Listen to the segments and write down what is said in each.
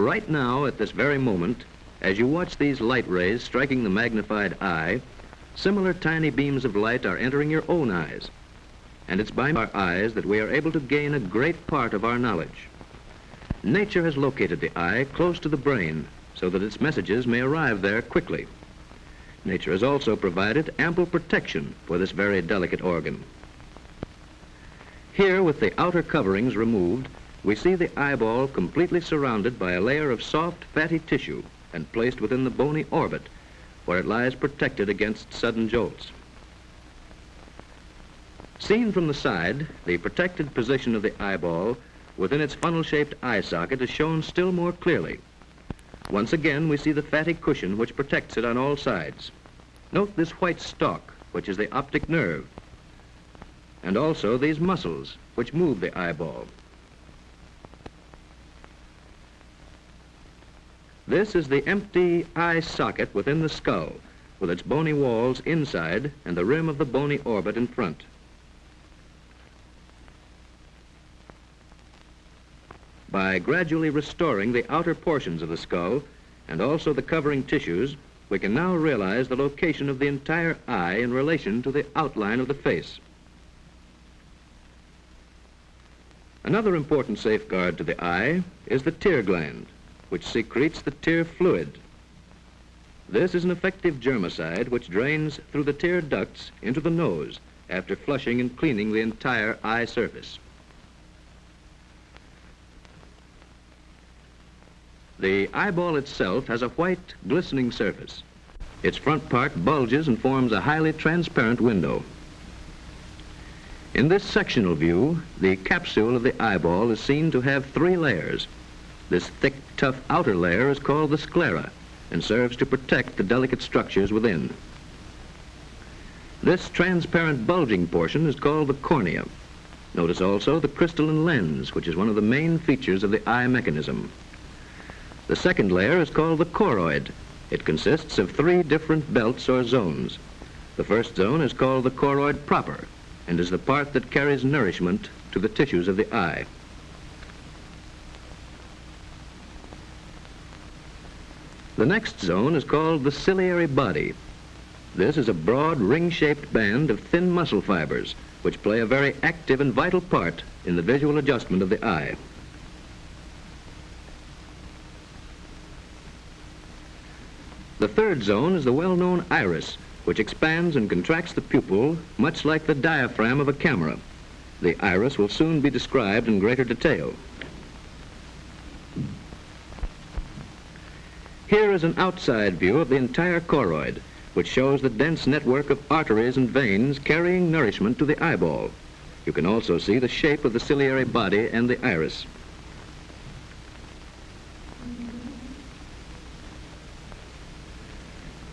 right now, at this very moment, as you watch these light rays striking the magnified eye, similar tiny beams of light are entering your own eyes. And it's by our eyes that we are able to gain a great part of our knowledge. Nature has located the eye close to the brain so that its messages may arrive there quickly. Nature has also provided ample protection for this very delicate organ. Here, with the outer coverings removed, we see the eyeball completely surrounded by a layer of soft, fatty tissue and placed within the bony orbit, where it lies protected against sudden jolts. Seen from the side, the protected position of the eyeball within its funnel-shaped eye socket is shown still more clearly. Once again, we see the fatty cushion which protects it on all sides. Note this white stalk, which is the optic nerve, and also these muscles, which move the eyeball. This is the empty eye socket within the skull, with its bony walls inside and the rim of the bony orbit in front. By gradually restoring the outer portions of the skull and also the covering tissues, we can now realize the location of the entire eye in relation to the outline of the face. Another important safeguard to the eye is the tear gland, which secretes the tear fluid. This is an effective germicide which drains through the tear ducts into the nose after flushing and cleaning the entire eye surface. The eyeball itself has a white, glistening surface. Its front part bulges and forms a highly transparent window. In this sectional view, the capsule of the eyeball is seen to have 3 layers. This thick, tough outer layer is called the sclera and serves to protect the delicate structures within. This transparent bulging portion is called the cornea. Notice also the crystalline lens, which is one of the main features of the eye mechanism. The second layer is called the choroid. It consists of 3 different belts or zones. The first zone is called the choroid proper and is the part that carries nourishment to the tissues of the eye. The next zone is called the ciliary body. This is a broad ring-shaped band of thin muscle fibers which play a very active and vital part in the visual adjustment of the eye. The third zone is the well-known iris, which expands and contracts the pupil much like the diaphragm of a camera. The iris will soon be described in greater detail. Here is an outside view of the entire choroid, which shows the dense network of arteries and veins carrying nourishment to the eyeball. You can also see the shape of the ciliary body and the iris.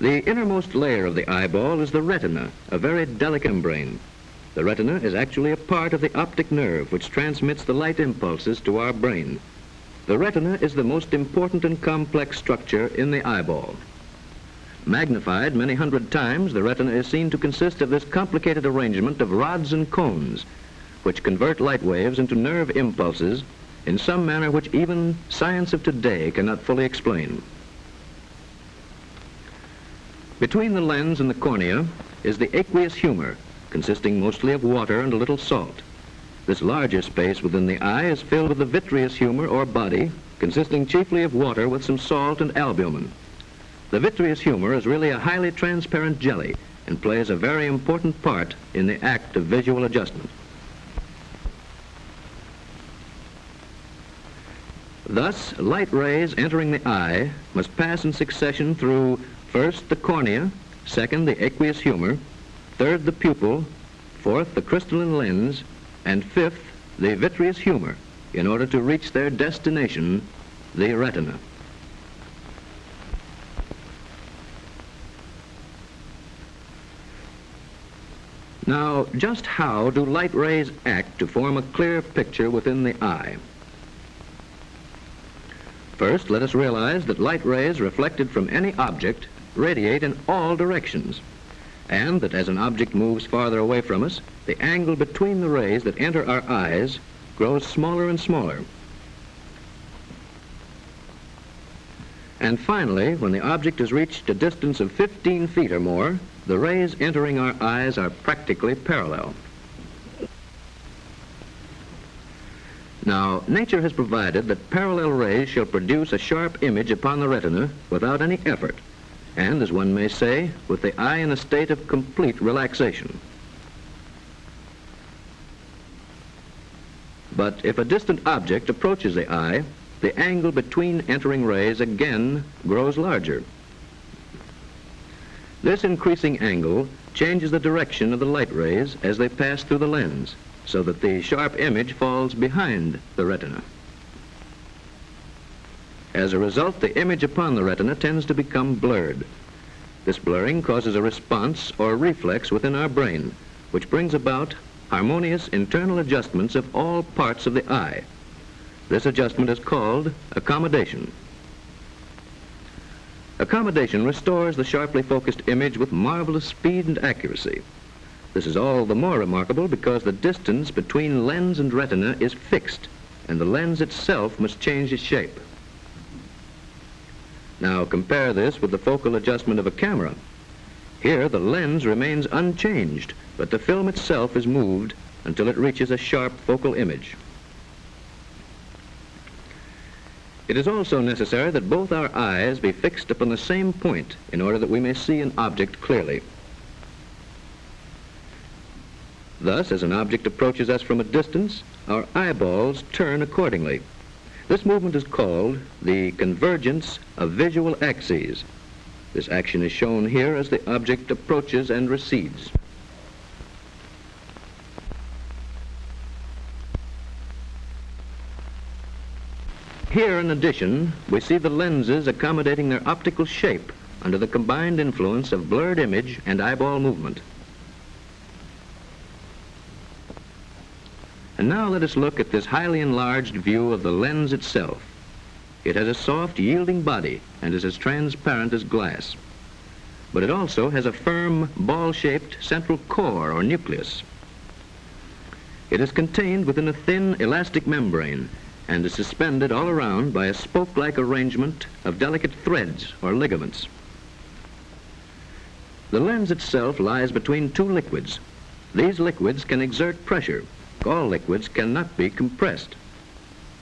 The innermost layer of the eyeball is the retina, a very delicate membrane. The retina is actually a part of the optic nerve which transmits the light impulses to our brain. The retina is the most important and complex structure in the eyeball. Magnified many hundred times, the retina is seen to consist of this complicated arrangement of rods and cones, which convert light waves into nerve impulses in some manner which even science of today cannot fully explain. Between the lens and the cornea is the aqueous humor, consisting mostly of water and a little salt. This larger space within the eye is filled with the vitreous humor or body, consisting chiefly of water with some salt and albumin. The vitreous humor is really a highly transparent jelly and plays a very important part in the act of visual adjustment. Thus, light rays entering the eye must pass in succession through first the cornea, second the aqueous humor, third the pupil, fourth the crystalline lens, and fifth the vitreous humor in order to reach their destination, the retina. Now, just how do light rays act to form a clear picture within the eye? First, let us realize that light rays reflected from any object radiate in all directions, and that as an object moves farther away from us, the angle between the rays that enter our eyes grows smaller and smaller. And finally, when the object has reached a distance of 15 feet or more, the rays entering our eyes are practically parallel. Now, nature has provided that parallel rays shall produce a sharp image upon the retina without any effort, and, as one may say, with the eye in a state of complete relaxation. But if a distant object approaches the eye, the angle between entering rays again grows larger. This increasing angle changes the direction of the light rays as they pass through the lens, so that the sharp image falls behind the retina. As a result, the image upon the retina tends to become blurred. This blurring causes a response or reflex within our brain, which brings about harmonious internal adjustments of all parts of the eye. This adjustment is called accommodation. Accommodation restores the sharply focused image with marvelous speed and accuracy. This is all the more remarkable because the distance between lens and retina is fixed, and the lens itself must change its shape. Now compare this with the focal adjustment of a camera. Here the lens remains unchanged, but the film itself is moved until it reaches a sharp focal image. It is also necessary that both our eyes be fixed upon the same point in order that we may see an object clearly. Thus, as an object approaches us from a distance, our eyeballs turn accordingly. This movement is called the convergence of visual axes. This action is shown here as the object approaches and recedes. Here, in addition, we see the lenses accommodating their optical shape under the combined influence of blurred image and eyeball movement. And now let us look at this highly enlarged view of the lens itself. It has a soft, yielding body and is as transparent as glass. But it also has a firm, ball-shaped central core or nucleus. It is contained within a thin, elastic membrane and is suspended all around by a spoke-like arrangement of delicate threads or ligaments. The lens itself lies between two liquids. These liquids can exert pressure. All liquids cannot be compressed.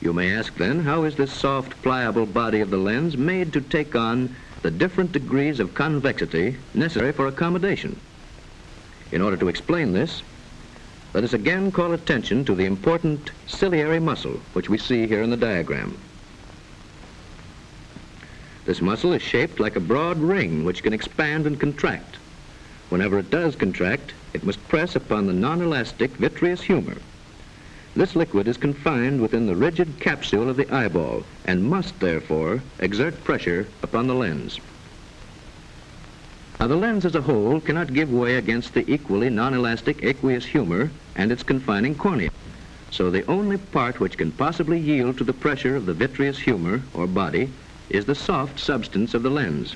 You may ask then, how is this soft, pliable body of the lens made to take on the different degrees of convexity necessary for accommodation? In order to explain this, let us again call attention to the important ciliary muscle, which we see here in the diagram. This muscle is shaped like a broad ring which can expand and contract. Whenever it does contract, it must press upon the non-elastic vitreous humor. This liquid is confined within the rigid capsule of the eyeball and must, therefore, exert pressure upon the lens. Now, the lens as a whole cannot give way against the equally non-elastic aqueous humor and its confining cornea. So the only part which can possibly yield to the pressure of the vitreous humor, or body, is the soft substance of the lens.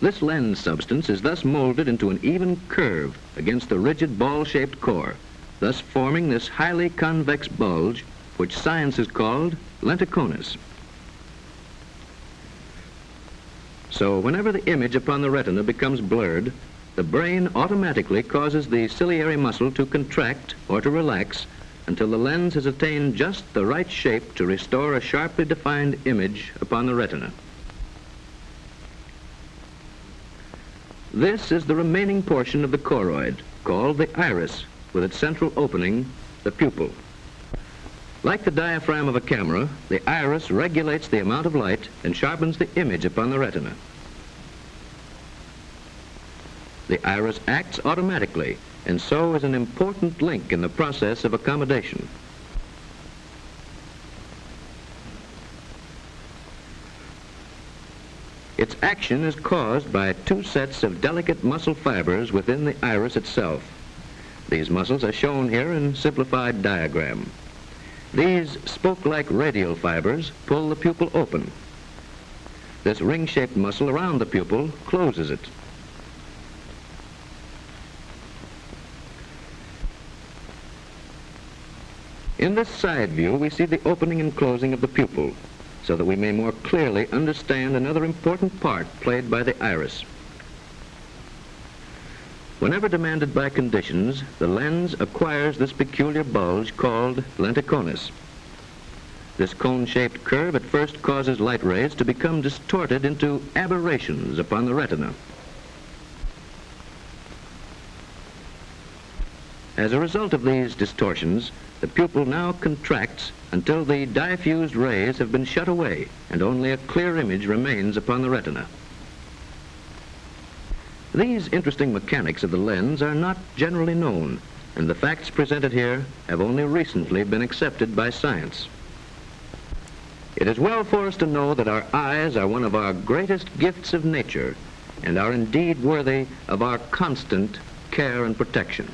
This lens substance is thus molded into an even curve against the rigid ball-shaped core, thus forming this highly convex bulge, which science has called lenticonus. So whenever the image upon the retina becomes blurred, the brain automatically causes the ciliary muscle to contract or to relax until the lens has attained just the right shape to restore a sharply defined image upon the retina. This is the remaining portion of the choroid, called the iris, with its central opening, the pupil. Like the diaphragm of a camera, the iris regulates the amount of light and sharpens the image upon the retina. The iris acts automatically, and so is an important link in the process of accommodation. Its action is caused by two sets of delicate muscle fibers within the iris itself. These muscles are shown here in simplified diagram. These spoke-like radial fibers pull the pupil open. This ring-shaped muscle around the pupil closes it. In this side view, we see the opening and closing of the pupil, so that we may more clearly understand another important part played by the iris. Whenever demanded by conditions, the lens acquires this peculiar bulge called lenticonus. This cone-shaped curve at first causes light rays to become distorted into aberrations upon the retina. As a result of these distortions, the pupil now contracts until the diffused rays have been shut away and only a clear image remains upon the retina. These interesting mechanics of the lens are not generally known, and the facts presented here have only recently been accepted by science. It is well for us to know that our eyes are one of our greatest gifts of nature and are indeed worthy of our constant care and protection.